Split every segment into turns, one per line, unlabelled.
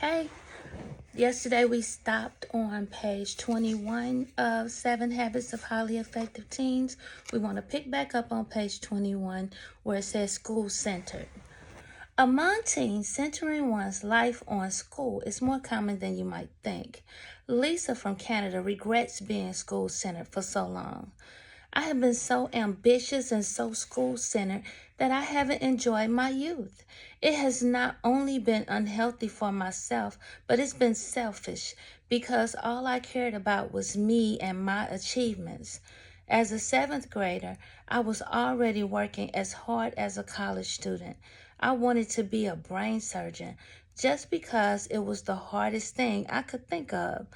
Hey, yesterday we stopped on page 21 of 7 Habits of Highly Effective Teens. We want to pick back up on page 21 where it says school-centered. Among teens, centering one's life on school is more common than you might think. Lisa from Canada regrets being school-centered for so long. I have been so ambitious and so school-centered that I haven't enjoyed my youth. It has not only been unhealthy for myself, but it's been selfish because all I cared about was me and my achievements. As a 7th grader, I was already working as hard as a college student. I wanted to be a brain surgeon just because it was the hardest thing I could think of.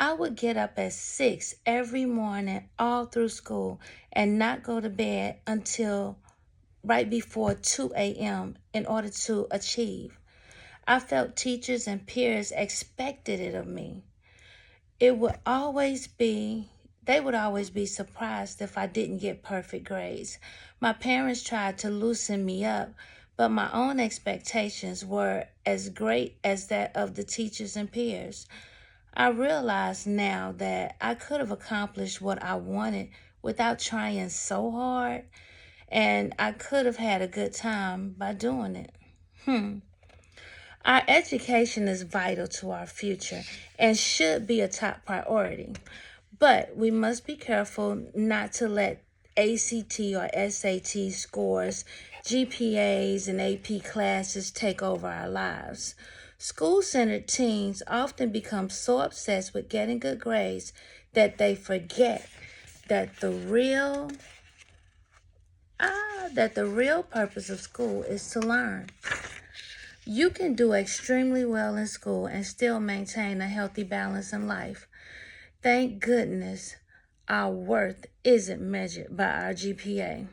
I would get up at 6 every morning all through school and not go to bed until right before 2 a.m. in order to achieve. I felt teachers and peers expected it of me. They would always be surprised if I didn't get perfect grades. My parents tried to loosen me up, but my own expectations were as great as that of the teachers and peers. I realize now that I could have accomplished what I wanted without trying so hard, and I could have had a good time by doing it. Our education is vital to our future and should be a top priority, but we must be careful not to let ACT or SAT scores, GPAs, and AP classes take over our lives. School-centered teens often become so obsessed with getting good grades that they forget that the real purpose of school is to learn. You can do extremely well in school and still maintain a healthy balance in life. Thank goodness our worth isn't measured by our GPA.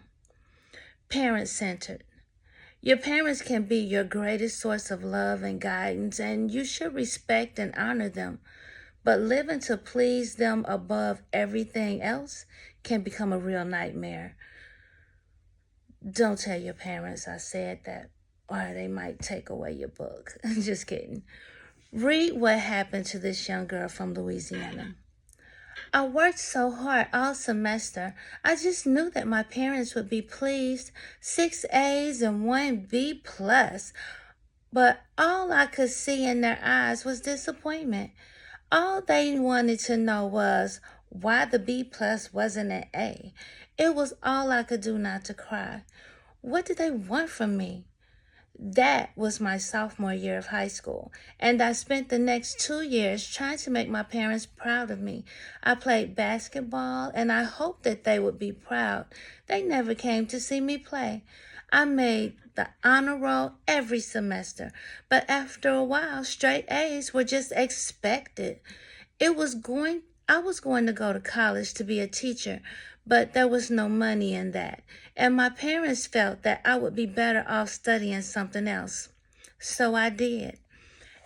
Parent-centered. Your parents can be your greatest source of love and guidance, and you should respect and honor them. But living to please them above everything else can become a real nightmare. Don't tell your parents I said that, or they might take away your book. Just kidding. Read what happened to this young girl from Louisiana. I worked so hard all semester. I just knew that my parents would be pleased. 6 A's and 1 B plus. But all I could see in their eyes was disappointment. All they wanted to know was why the B plus wasn't an A. It was all I could do not to cry. What did they want from me? That was my sophomore year of high school, and I spent the next 2 years trying to make my parents proud of me. I played basketball, and I hoped that they would be proud. They never came to see me play. I made the honor roll every semester, but after a while, straight A's were just expected. I was going to go to college to be a teacher, but there was no money in that, and my parents felt that I would be better off studying something else. So I did.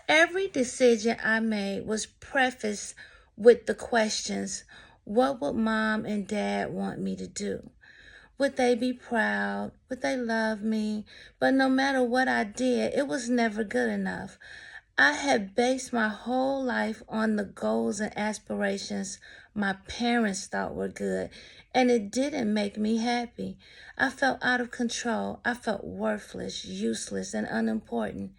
Every decision I made was prefaced with the questions, what would mom and dad want me to do? Would they be proud? Would they love me? But no matter what I did, it was never good enough. I had based my whole life on the goals and aspirations my parents thought were good, and it didn't make me happy. I felt out of control. I felt worthless, useless, and unimportant.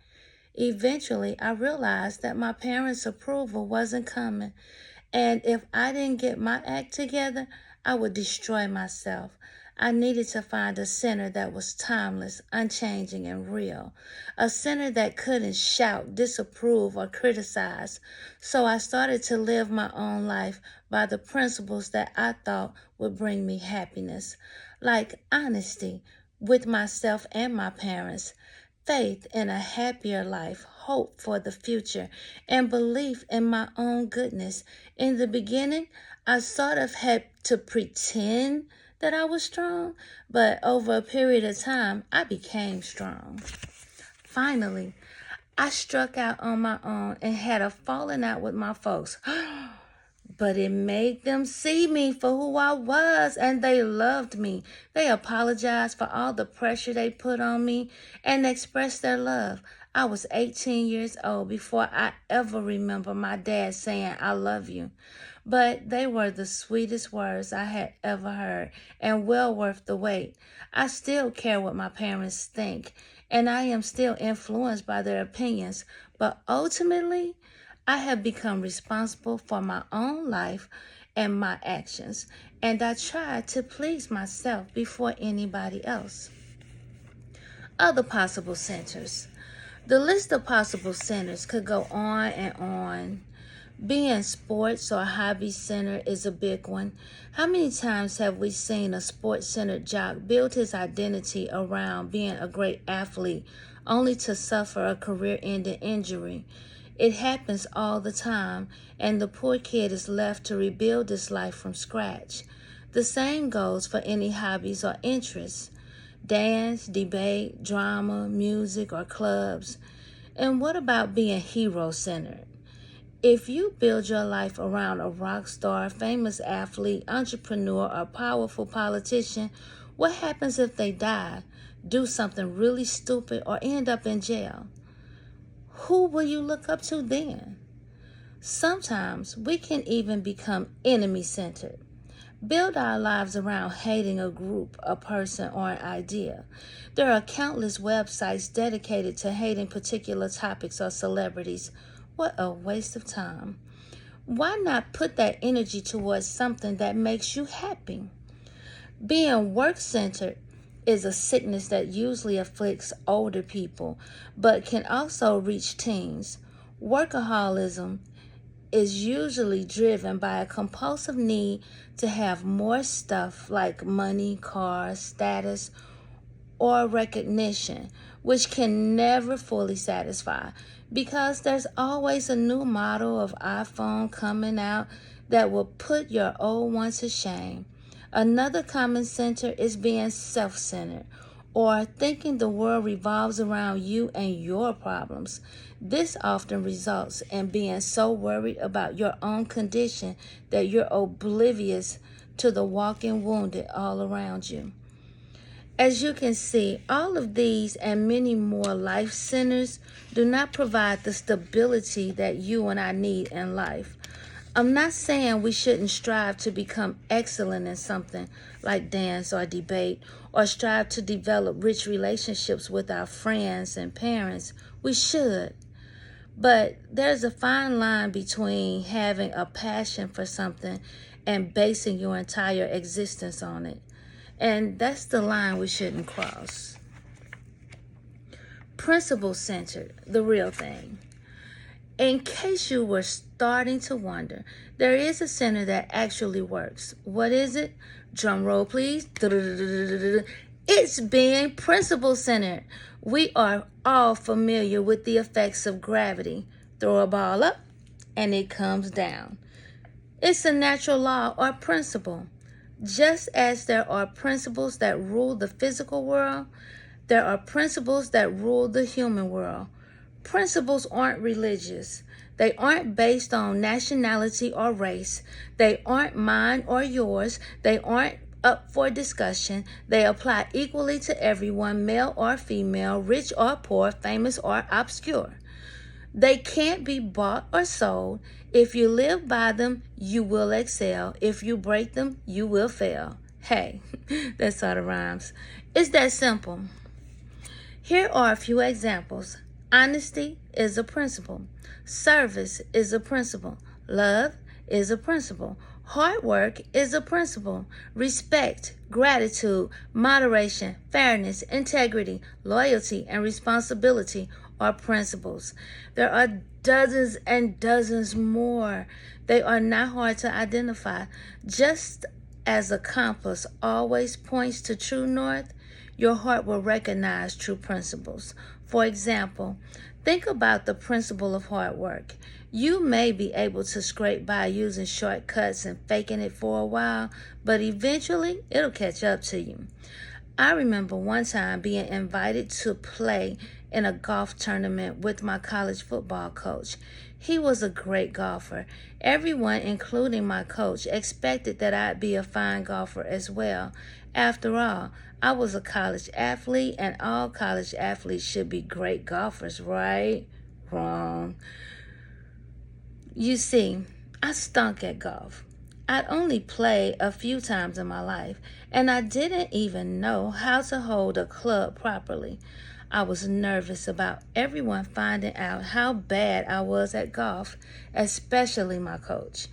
Eventually, I realized that my parents' approval wasn't coming, and if I didn't get my act together, I would destroy myself. I needed to find a center that was timeless, unchanging, and real. A center that couldn't shout, disapprove, or criticize. So I started to live my own life by the principles that I thought would bring me happiness, like honesty with myself and my parents, faith in a happier life, hope for the future, and belief in my own goodness. In the beginning, I sort of had to pretend that I was strong, but over a period of time, I became strong. Finally, I struck out on my own and had a falling out with my folks. But it made them see me for who I was, and they loved me. They apologized for all the pressure they put on me and expressed their love. I was 18 years old before I ever remember my dad saying, "I love you." But they were the sweetest words I had ever heard and well worth the wait. I still care what my parents think, and I am still influenced by their opinions. But ultimately, I have become responsible for my own life and my actions, and I try to please myself before anybody else. Other possible centers. The list of possible centers could go on and on. Being sports or hobby center is a big one. How many times have we seen a sports centered jock build his identity around being a great athlete only to suffer a career ending injury? It happens all the time, and the poor kid is left to rebuild his life from scratch. The same goes for any hobbies or interests: dance, debate, drama, music, or clubs. And what about being hero centered? If you build your life around a rock star, famous athlete, entrepreneur, or powerful politician, what happens if they die, do something really stupid, or end up in jail? Who will you look up to then? Sometimes we can even become enemy-centered. Build our lives around hating a group, a person, or an idea. There are countless websites dedicated to hating particular topics or celebrities. What a waste of time. Why not put that energy towards something that makes you happy? Being work-centered is a sickness that usually afflicts older people, but can also reach teens. Workaholism is usually driven by a compulsive need to have more stuff like money, cars, status, or recognition, which can never fully satisfy because there's always a new model of iPhone coming out that will put your old one to shame. Another common center is being self-centered or thinking the world revolves around you and your problems. This often results in being so worried about your own condition that you're oblivious to the walking wounded all around you. As you can see, all of these and many more life centers do not provide the stability that you and I need in life. I'm not saying we shouldn't strive to become excellent in something like dance or debate, or strive to develop rich relationships with our friends and parents. We should. But there's a fine line between having a passion for something and basing your entire existence on it. And that's the line we shouldn't cross. Principle-centered, the real thing. In case you were starting to wonder, there is a center that actually works. What is it? Drum roll, please. It's being principle-centered. We are all familiar with the effects of gravity. Throw a ball up, and it comes down. It's a natural law or principle. Just as there are principles that rule the physical world, there are principles that rule the human world. Principles aren't religious. They aren't based on nationality or race. They aren't mine or yours. They aren't up for discussion. They apply equally to everyone, male or female, rich or poor, famous or obscure. They can't be bought or sold. If you live by them, you will excel. If you break them, you will fail. Hey, that sort of rhymes. It's that simple. Here are a few examples. Honesty is a principle. Service is a principle. Love is a principle. Hard work is a principle. Respect, gratitude, moderation, fairness, integrity, loyalty, and responsibility are principles. There are dozens and dozens more. They are not hard to identify. Just as a compass always points to true north, your heart will recognize true principles. For example, think about the principle of hard work. You may be able to scrape by using shortcuts and faking it for a while, but eventually it'll catch up to you. I remember one time being invited to play in a golf tournament with my college football coach. He was a great golfer. Everyone, including my coach, expected that I'd be a fine golfer as well. After all, I was a college athlete, and all college athletes should be great golfers, right? Wrong. You see, I stunk at golf. I'd only played a few times in my life, and I didn't even know how to hold a club properly. I was nervous about everyone finding out how bad I was at golf, especially my coach.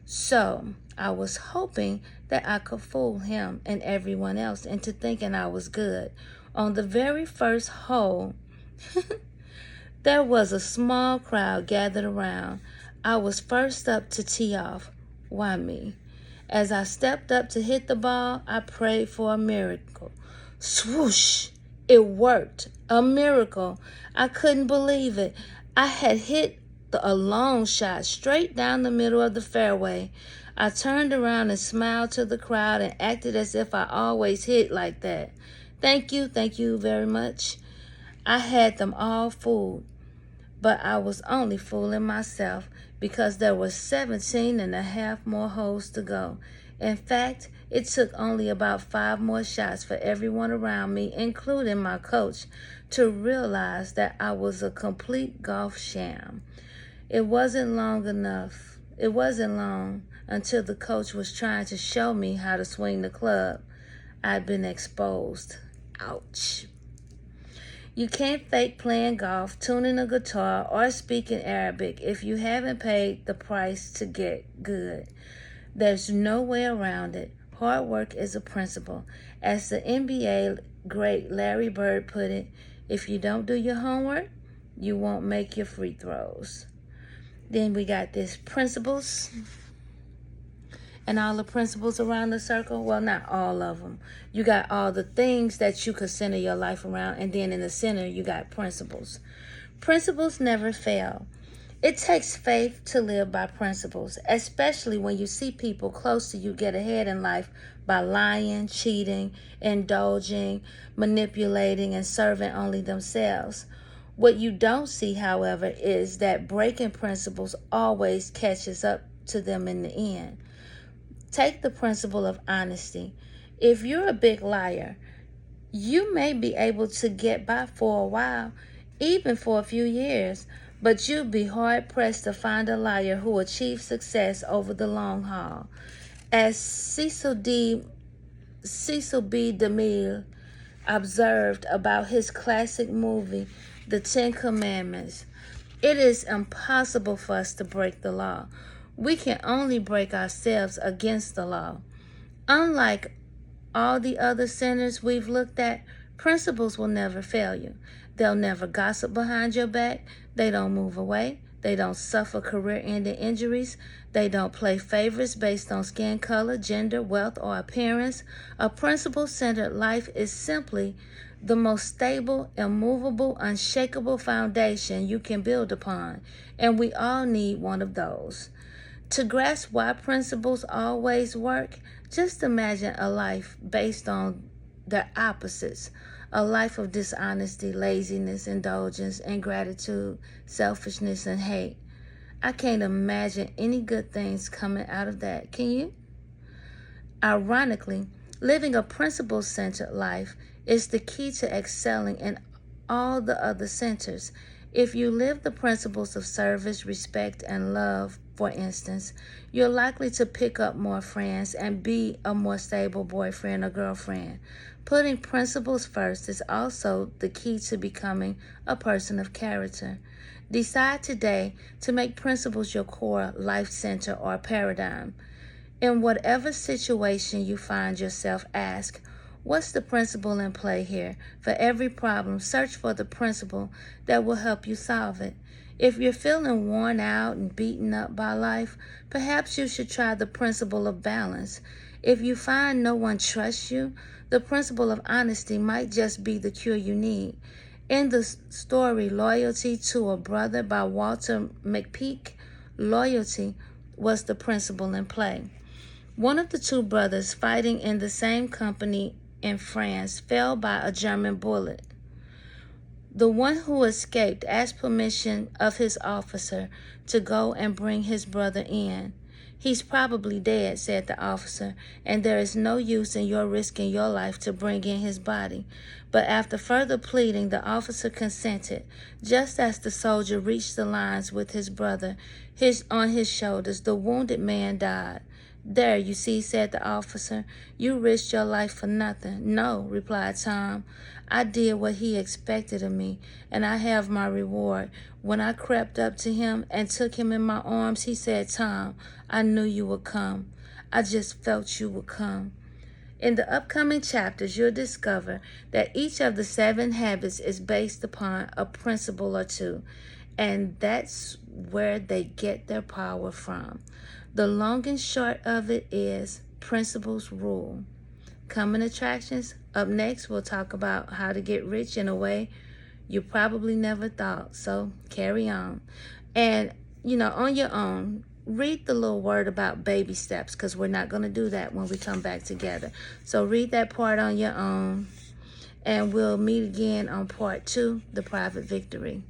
So I was hoping that I could fool him and everyone else into thinking I was good. On the very first hole, there was a small crowd gathered around. I was first up to tee off. Why me? As I stepped up to hit the ball, I prayed for a miracle. Swoosh! It worked. A miracle. I couldn't believe it. I had hit a long shot straight down the middle of the fairway. I turned around and smiled to the crowd and acted as if I always hit like that. Thank you very much. I had them all fooled, but I was only fooling myself because there were 17 and a half more holes to go. In fact, it took only about 5 more shots for everyone around me, including my coach, to realize that I was a complete golf sham. It wasn't long until the coach was trying to show me how to swing the club. I'd been exposed. Ouch. You can't fake playing golf, tuning a guitar, or speaking Arabic if you haven't paid the price to get good. There's no way around it. Hard work is a principle. As the NBA great Larry Bird put it, if you don't do your homework, you won't make your free throws. Then we got this principles. And all the principles around the circle, well, not all of them. You got all the things that you could center your life around, and then in the center, you got principles. Principles never fail. It takes faith to live by principles, especially when you see people close to you get ahead in life by lying, cheating, indulging, manipulating, and serving only themselves. What you don't see, however, is that breaking principles always catches up to them in the end. Take the principle of honesty. If you're a big liar, you may be able to get by for a while, even for a few years, but you'll be hard-pressed to find a liar who achieves success over the long haul. As Cecil B. DeMille observed about his classic movie, The 10 Commandments, it is impossible for us to break the law. We can only break ourselves against the law. Unlike all the other sinners we've looked at, principles will never fail you. They'll never gossip behind your back. They don't move away. They don't suffer career-ending injuries. They don't play favorites based on skin color, gender, wealth, or appearance. A principle-centered life is simply the most stable, immovable, unshakable foundation you can build upon, and we all need one of those. To grasp why principles always work, just imagine a life based on their opposites. A life of dishonesty, laziness, indulgence, ingratitude, selfishness, and hate. I can't imagine any good things coming out of that. Can you? Ironically, living a principle-centered life is the key to excelling in all the other centers. If you live the principles of service, respect, and love, for instance, you're likely to pick up more friends and be a more stable boyfriend or girlfriend. Putting principles first is also the key to becoming a person of character. Decide today to make principles your core life center or paradigm. In whatever situation you find yourself, ask, what's the principle in play here? For every problem, search for the principle that will help you solve it. If you're feeling worn out and beaten up by life, perhaps you should try the principle of balance. If you find no one trusts you, the principle of honesty might just be the cure you need. In the story Loyalty to a Brother by Walter McPeak, loyalty was the principle in play. One of the two brothers fighting in the same company in France fell by a German bullet. The one who escaped asked permission of his officer to go and bring his brother in. He's probably dead, said the officer, and there is no use in your risking your life to bring in his body. But after further pleading, the officer consented. Just as the soldier reached the lines with his brother on his shoulders, the wounded man died. There, you see, said the officer, you risked your life for nothing. No, replied Tom. I did what he expected of me, and I have my reward. When I crept up to him and took him in my arms, he said, Tom, I knew you would come. I just felt you would come. In the upcoming chapters, you'll discover that each of the 7 habits is based upon a principle or two, and that's where they get their power from. The long and short of it is principles rule. Coming attractions. Up next, we'll talk about how to get rich in a way you probably never thought. So carry on. And, on your own, read the little word about baby steps, because we're not going to do that when we come back together. So read that part on your own, and we'll meet again on part 2, the private victory.